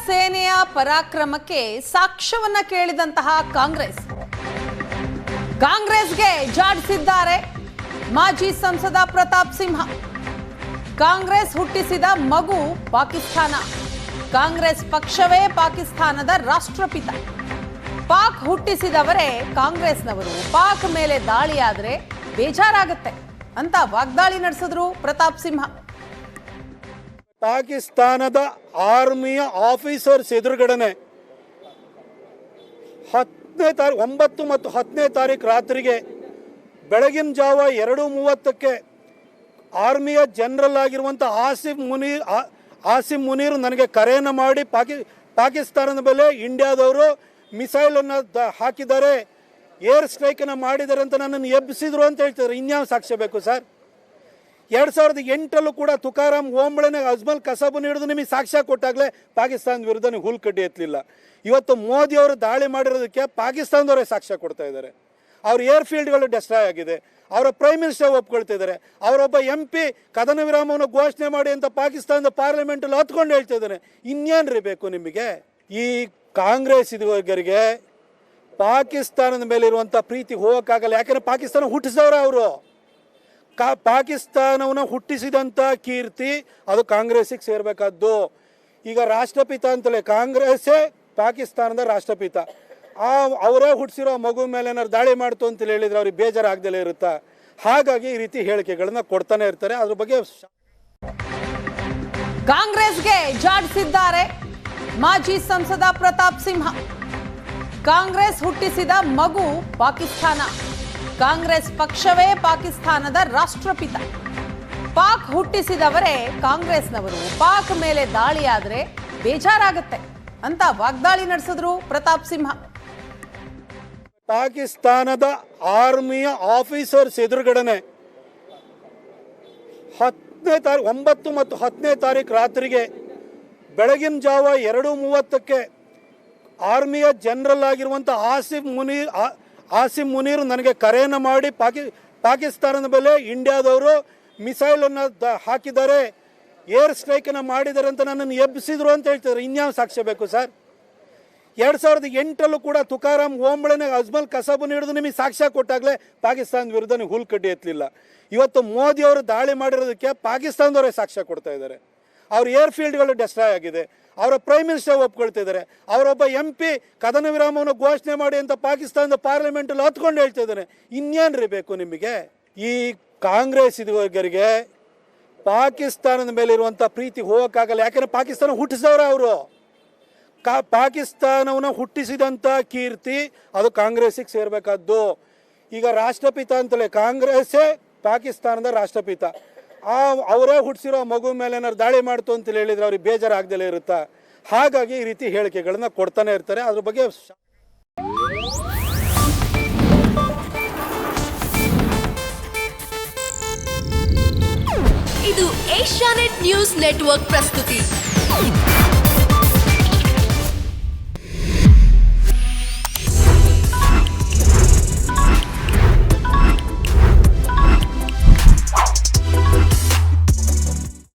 ಸೇನೆಯ ಪರಾಕ್ರಮಕ್ಕೆ ಸಾಕ್ಷ್ಯವನ್ನ ಕೇಳಿದಂತಹ ಕಾಂಗ್ರೆಸ್ಗೆ ಜಾಡಿಸಿದ್ದಾರೆ ಮಾಜಿ ಸಂಸದ ಪ್ರತಾಪ್ ಸಿಂಹ. ಕಾಂಗ್ರೆಸ್ ಹುಟ್ಟಿಸಿದ ಮಗು ಪಾಕಿಸ್ತಾನ. ಕಾಂಗ್ರೆಸ್ ಪಕ್ಷವೇ ಪಾಕಿಸ್ತಾನದ ರಾಷ್ಟ್ರಪಿತ. ಪಾಕ್ ಹುಟ್ಟಿಸಿದವರೇ ಕಾಂಗ್ರೆಸ್ನವರು. ಪಾಕ್ ಮೇಲೆ ದಾಳಿಯಾದ್ರೆ ಬೇಜಾರಾಗುತ್ತೆ ಅಂತ ವಾಗ್ದಾಳಿ ನಡೆಸಿದ್ರು ಪ್ರತಾಪ್ ಸಿಂಹ. ಪಾಕಿಸ್ತಾನದ ಆರ್ಮಿಯ ಆಫೀಸರ್ಸ್ ಎದುರುಗಡೆನೆ 9 ಮತ್ತು 10ನೇ ತಾರೀಕು ರಾತ್ರಿಗೆ ಬೆಳಗಿನ ಜಾವ 2:30ಕ್ಕೆ ಆರ್ಮಿಯ ಜನರಲ್ ಆಗಿರುವಂಥ ಆಸಿಮ್ ಮುನೀರ್ ನನಗೆ ಕರೆಯನ್ನು ಮಾಡಿ ಪಾಕಿಸ್ತಾನದ ಮೇಲೆ ಇಂಡಿಯಾದವರು ಮಿಸೈಲನ್ನು ಹಾಕಿದ್ದಾರೆ, ಏರ್ ಸ್ಟ್ರೈಕನ್ನು ಮಾಡಿದ್ದಾರೆ ಅಂತ ನನ್ನನ್ನು ಎಬ್ಬಿಸಿದ್ರು ಅಂತ ಹೇಳ್ತಿದ್ದಾರೆ. ಇನ್ಯಾವ ಸಾಕ್ಷ್ಯ ಬೇಕು ಸರ್? 2008 ಕೂಡ ತುಕಾರಾಮ್ ಓಂಬಳೆನ ಅಜ್ಮಲ್ ಕಸಬನ್ನು ಹಿಡಿದು ನಿಮಗೆ ಸಾಕ್ಷ್ಯ ಕೊಟ್ಟಾಗಲೇ ಪಾಕಿಸ್ತಾನದ ವಿರುದ್ಧ ನೀವು ಹುಲ್ಕಡ್ಡಿ ಎತ್ತಲಿಲ್ಲ. ಇವತ್ತು ಮೋದಿ ಅವರು ದಾಳಿ ಮಾಡಿರೋದಕ್ಕೆ ಪಾಕಿಸ್ತಾನದವರೇ ಸಾಕ್ಷ್ಯ ಕೊಡ್ತಾ ಇದ್ದಾರೆ. ಅವ್ರ ಏರ್ಫೀಲ್ಡ್ಗಳು ಡೆಸ್ಟ್ರಾಯ್ ಆಗಿದೆ, ಅವರ ಪ್ರೈಮ್ ಮಿನಿಸ್ಟರ್ ಒಪ್ಕೊಳ್ತಿದ್ದಾರೆ. ಅವರೊಬ್ಬ MP ಕದನ ವಿರಾಮವನ್ನು ಘೋಷಣೆ ಮಾಡಿ ಅಂತ ಪಾಕಿಸ್ತಾನದ ಪಾರ್ಲಿಮೆಂಟಲ್ಲಿ ಹತ್ಕೊಂಡು ಹೇಳ್ತಾ ಇದ್ದಾನೆ. ಇನ್ನೇನ್ರಿ ಬೇಕು ನಿಮಗೆ? ಈ ಕಾಂಗ್ರೆಸ್ ಇದುವರೆಗೆ ಪಾಕಿಸ್ತಾನದ ಮೇಲೆ ಇರುವಂಥ ಪ್ರೀತಿ ಹೋಗೋಕ್ಕಾಗಲ್ಲ. ಯಾಕೆಂದರೆ ಪಾಕಿಸ್ತಾನ ಹುಟ್ಟಿಸಿದವರು ಅವರು. ಪಾಕಿಸ್ತಾನವನ್ನು ಹುಟ್ಟಿಸಿದಂಥ ಕೀರ್ತಿ ಅದು ಕಾಂಗ್ರೆಸ್ಸಿಗೆ ಸೇರಬೇಕಾದ್ದು. ಈಗ ರಾಷ್ಟ್ರಪಿತ ಅಂತಲೇ ಕಾಂಗ್ರೆಸ್ಸೇ ಪಾಕಿಸ್ತಾನದ ರಾಷ್ಟ್ರಪಿತ. ಅವರೇ ಹುಟ್ಟಿಸಿರೋ ಮಗು ಮೇಲೆ ಏನಾದ್ರು ದಾಳಿ ಮಾಡ್ತು ಅಂತ ಹೇಳಿದ್ರೆ ಅವ್ರಿಗೆ ಬೇಜಾರಾಗ್ದಲೇ ಇರುತ್ತಾ? ಹಾಗಾಗಿ ಈ ರೀತಿ ಹೇಳಿಕೆಗಳನ್ನ ಕೊಡ್ತಾನೆ ಇರ್ತಾರೆ. ಅದ್ರ ಬಗ್ಗೆ ಕಾಂಗ್ರೆಸ್ಗೆ ಜಾಡಿಸಿದ್ದಾರೆ ಮಾಜಿ ಸಂಸದ ಪ್ರತಾಪ್ ಸಿಂಹ. ಕಾಂಗ್ರೆಸ್ ಹುಟ್ಟಿಸಿದ ಮಗು ಪಾಕಿಸ್ತಾನ. ಕಾಂಗ್ರೆಸ್ ಪಕ್ಷವೇ ಪಾಕಿಸ್ತಾನದ ರಾಷ್ಟ್ರಪಿತ. ಪಾಕ್ ಹುಟ್ಟಿಸಿದವರೇ ಕಾಂಗ್ರೆಸ್ನವರು. ಪಾಕ್ ಮೇಲೆ ದಾಳಿಯಾದ್ರೆ ಬೇಜಾರಾಗುತ್ತೆ ಅಂತ ವಾಗ್ದಾಳಿ ನಡೆಸಿದ್ರು ಪ್ರತಾಪ್ ಸಿಂಹ. ಪಾಕಿಸ್ತಾನದ ಆರ್ಮಿಯ ಆಫೀಸರ್ಸ್ ಎದುರುಗಡೆನೆ 9 ಮತ್ತು 10ನೇ ತಾರೀಕು ರಾತ್ರಿಗೆ ಬೆಳಗಿನ ಜಾವ 2:30ಕ್ಕೆ ಆರ್ಮಿಯ ಜನರಲ್ ಆಗಿರುವಂಥ ಆಸಿಮ್ ಮುನೀರ್ ನನಗೆ ಕರೆಯನ್ನು ಮಾಡಿ ಪಾಕಿಸ್ತಾನದ ಮೇಲೆ ಇಂಡಿಯಾದವರು ಮಿಸೈಲನ್ನು ಹಾಕಿದ್ದಾರೆ, ಏರ್ ಸ್ಟ್ರೈಕನ್ನು ಮಾಡಿದ್ದಾರೆ ಅಂತ ನನ್ನನ್ನು ಎಬ್ಬಿಸಿದ್ರು ಅಂತ ಹೇಳ್ತಿದ್ದಾರೆ. ಇನ್ಯಾವ ಸಾಕ್ಷ್ಯ ಬೇಕು ಸರ್? 2008 ಕೂಡ ತುಕಾರಾಮ್ ಓಂಬಳೆನ ಅಜ್ಮಲ್ ಕಸಬನ್ನು ಹಿಡಿದು ನಿಮಗೆ ಸಾಕ್ಷ್ಯ ಕೊಟ್ಟಾಗಲೇ ಪಾಕಿಸ್ತಾನದ ವಿರುದ್ಧ ನೀವು ಹುಲ್ಕಡ್ಡಿ ಎತ್ತಲಿಲ್ಲ. ಇವತ್ತು ಮೋದಿ ಅವರು ದಾಳಿ ಮಾಡಿರೋದಕ್ಕೆ ಪಾಕಿಸ್ತಾನದವರೇ ಸಾಕ್ಷ್ಯ ಕೊಡ್ತಾ ಇದ್ದಾರೆ. ಅವ್ರ ಏರ್ಫೀಲ್ಡ್ಗಳು ಡೆಸ್ಟ್ರಾಯ್ ಆಗಿದೆ, ಅವರ ಪ್ರೈಮ್ ಮಿನಿಸ್ಟರ್ ಒಪ್ಕೊಳ್ತಿದ್ದಾರೆ. ಅವರೊಬ್ಬ MP ಕದನ ವಿರಾಮವನ್ನು ಘೋಷಣೆ ಮಾಡಿ ಅಂತ ಪಾಕಿಸ್ತಾನದ ಪಾರ್ಲಿಮೆಂಟಲ್ಲಿ ಹತ್ಕೊಂಡು ಹೇಳ್ತಾ ಇದ್ದಾನೆ. ಇನ್ನೇನ್ರಿ ಬೇಕು ನಿಮಗೆ? ಈ ಕಾಂಗ್ರೆಸ್ ಇದುವರೆಗೆ ಪಾಕಿಸ್ತಾನದ ಮೇಲೆ ಇರುವಂಥ ಪ್ರೀತಿ ಹೋಗೋಕ್ಕಾಗಲ್ಲ. ಯಾಕೆಂದರೆ ಪಾಕಿಸ್ತಾನ ಹುಟ್ಟಿಸಿದವರು ಅವರು. ಪಾಕಿಸ್ತಾನವನ್ನು ಹುಟ್ಟಿಸಿದಂಥ ಕೀರ್ತಿ ಅದು ಕಾಂಗ್ರೆಸ್ಸಿಗೆ ಸೇರಬೇಕಾದ್ದು. ಈಗ ರಾಷ್ಟ್ರಪಿತ ಅಂತಲೇ ಕಾಂಗ್ರೆಸ್ಸೇ ಪಾಕಿಸ್ತಾನದ ರಾಷ್ಟ್ರಪಿತ. ಅವರೇ ಹುಟ್ಟಿಸಿರೋ ಮಗು ಮೇಲೆ ಏನಾದ್ರು ದಾಳಿ ಮಾಡ್ತು ಅಂತ ಹೇಳಿದ್ರೆ ಅವ್ರಿಗೆ ಬೇಜಾರಾಗ್ದಲೇ ಇರುತ್ತಾ? ಹಾಗಾಗಿ ಈ ರೀತಿ ಹೇಳಿಕೆಗಳನ್ನ ಕೊಡ್ತಾನೆ ಇರ್ತಾರೆ. ಅದ್ರ ಬಗ್ಗೆ ಇದು ಏಷ್ಯಾನೆಟ್ ನ್ಯೂಸ್ ನೆಟ್ವರ್ಕ್ ಪ್ರಸ್ತುತಿ.